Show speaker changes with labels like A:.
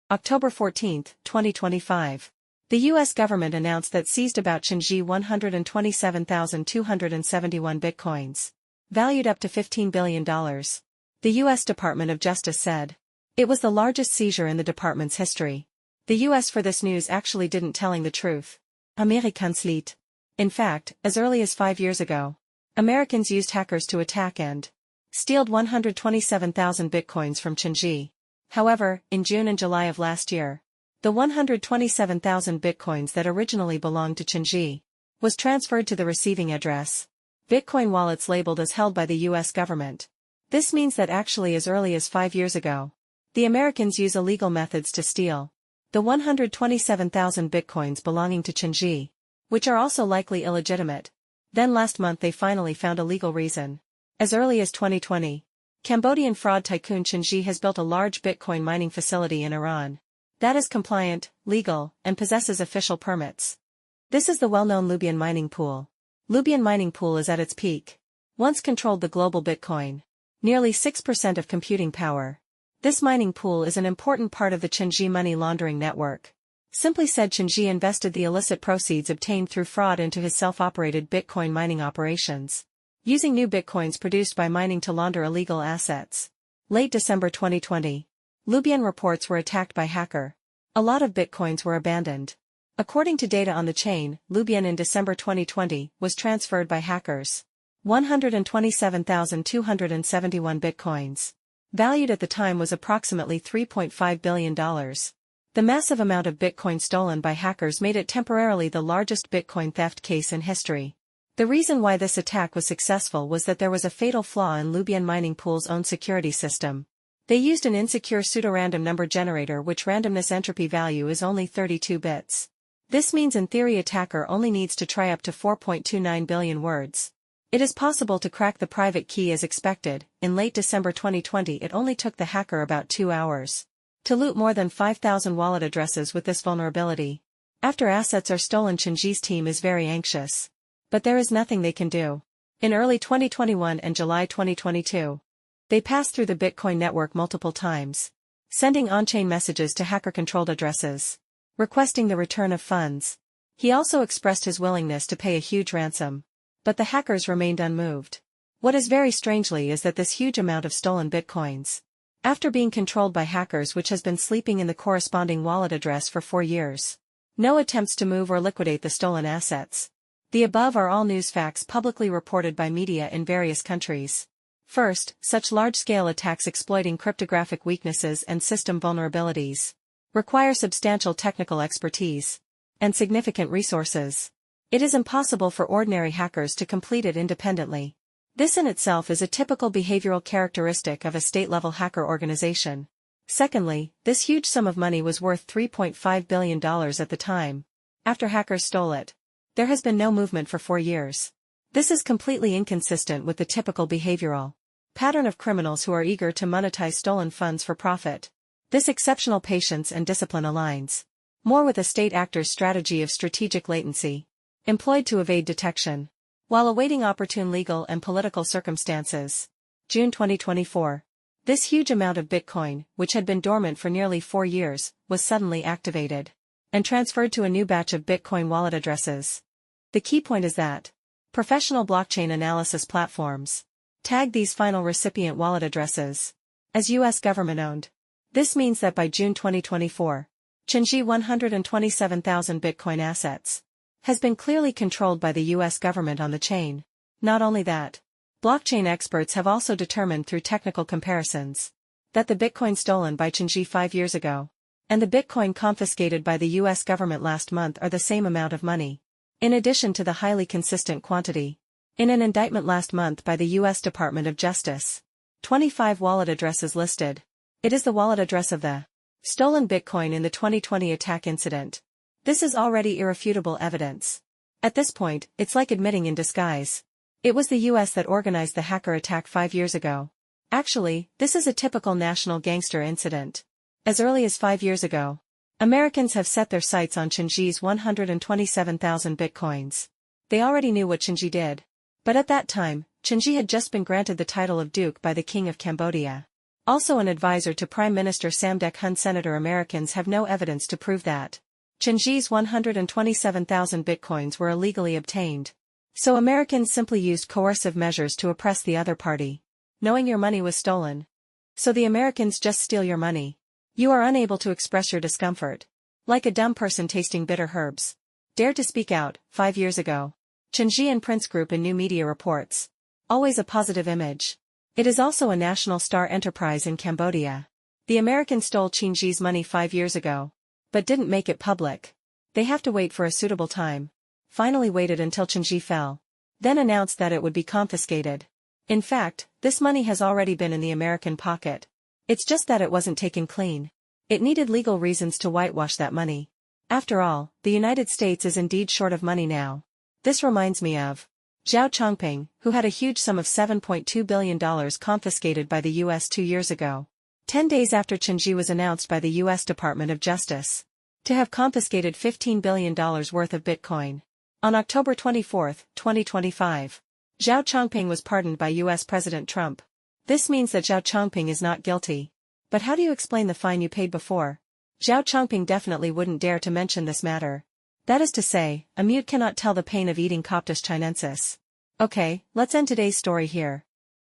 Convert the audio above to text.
A: October 14, 2025. The U.S. government announced that seized about Chenji 127,271 bitcoins, valued up to $15 billion. The U.S. Department of Justice said. It was the largest seizure in the department's history. The U.S. for this news actually didn't telling the truth. Amerikanslied. In fact, as early as 5 years ago, Americans used hackers to attack and steal 127,000 bitcoins from Chenji. However, in June and July of last year, the 127,000 bitcoins that originally belonged to Chenji was transferred to the receiving address. Bitcoin wallets labeled as held by the U.S. government. This means that actually as early as 5 years ago, the Americans use illegal methods to steal the 127,000 bitcoins belonging to Chenji, which are also likely illegitimate. Then last month they finally found a legal reason. As early as 2020, Cambodian fraud tycoon Chenji has built a large Bitcoin mining facility in Iran that is compliant, legal, and possesses official permits. This is the well-known Lubian mining pool. Lubian mining pool is at its peak. Once controlled the global Bitcoin, nearly 6% of computing power. This mining pool is an important part of the Chenji money laundering network. Simply said, Chenji invested the illicit proceeds obtained through fraud into his self-operated Bitcoin mining operations, using new Bitcoins produced by mining to launder illegal assets. Late December 2020. Lubian reports were attacked by hacker. A lot of Bitcoins were abandoned. According to data on the chain, Lubian in December 2020 was transferred by hackers. 127,271 Bitcoins. Valued at the time was approximately $3.5 billion. The massive amount of Bitcoin stolen by hackers made it temporarily the largest Bitcoin theft case in history. The reason why this attack was successful was that there was a fatal flaw in Lubian mining pool's own security system. They used an insecure pseudorandom number generator which randomness entropy value is only 32 bits. This means in theory attacker only needs to try up to 4.29 billion words. It is possible to crack the private key as expected. In late December 2020 it only took the hacker about 2 hours to loot more than 5,000 wallet addresses with this vulnerability. After assets are stolen, Chenji's team is very anxious. But there is nothing they can do. In early 2021 and July 2022, they passed through the Bitcoin network multiple times, sending on-chain messages to hacker-controlled addresses, requesting the return of funds. He also expressed his willingness to pay a huge ransom. But the hackers remained unmoved. What is very strangely is that this huge amount of stolen Bitcoins, after being controlled by hackers which has been sleeping in the corresponding wallet address for 4 years, no attempts to move or liquidate the stolen assets. The above are all news facts publicly reported by media in various countries. First, such large-scale attacks exploiting cryptographic weaknesses and system vulnerabilities require substantial technical expertise and significant resources. It is impossible for ordinary hackers to complete it independently. This in itself is a typical behavioral characteristic of a state-level hacker organization. Secondly, this huge sum of money was worth $3.5 billion at the time. After hackers stole it, there has been no movement for 4 years. This is completely inconsistent with the typical behavioral pattern of criminals who are eager to monetize stolen funds for profit. This exceptional patience and discipline aligns more with a state actor's strategy of strategic latency, employed to evade detection, while awaiting opportune legal and political circumstances. June 2024. This huge amount of Bitcoin, which had been dormant for nearly 4 years, was suddenly activated and transferred to a new batch of Bitcoin wallet addresses. The key point is that professional blockchain analysis platforms tag these final recipient wallet addresses as U.S. government-owned. This means that by June 2024, Chenji 127,000 Bitcoin assets has been clearly controlled by the U.S. government on the chain. Not only that, blockchain experts have also determined through technical comparisons that the Bitcoin stolen by Chenji 5 years ago and the Bitcoin confiscated by the U.S. government last month are the same amount of money. In addition to the highly consistent quantity. In an indictment last month by the U.S. Department of Justice, 25 wallet addresses listed. It is the wallet address of the stolen Bitcoin in the 2020 attack incident. This is already irrefutable evidence. At this point, it's like admitting in disguise. It was the U.S. that organized the hacker attack 5 years ago. Actually, this is a typical national gangster incident. As early as 5 years ago, Americans have set their sights on Chenji's 127,000 Bitcoins. They already knew what Chenji did. But at that time, Chenji had just been granted the title of Duke by the King of Cambodia. Also an advisor to Prime Minister Samdech Hun. Senator Americans have no evidence to prove that Chen Ji's 127,000 bitcoins were illegally obtained. So Americans simply used coercive measures to oppress the other party, knowing your money was stolen. So the Americans just steal your money. You are unable to express your discomfort. Like a dumb person tasting bitter herbs. Dared to speak out, 5 years ago. Chen Ji and Prince Group in new media reports. Always a positive image. It is also a national star enterprise in Cambodia. The Americans stole Chen Ji's money 5 years ago. But didn't make it public. They have to wait for a suitable time. Finally waited until Chen Ji fell. Then announced that it would be confiscated. In fact, this money has already been in the American pocket. It's just that it wasn't taken clean. It needed legal reasons to whitewash that money. After all, the United States is indeed short of money now. This reminds me of Zhao Chongping, who had a huge sum of $7.2 billion confiscated by the U.S. 2 years ago. 10 days after Chen Ji was announced by the U.S. Department of Justice to have confiscated $15 billion worth of Bitcoin. On October 24, 2025, Zhao Chongping was pardoned by U.S. President Trump. This means that Zhao Chongping is not guilty. But how do you explain the fine you paid before? Zhao Chongping definitely wouldn't dare to mention this matter. That is to say, a mute cannot tell the pain of eating Coptis chinensis. Okay, let's end today's story here.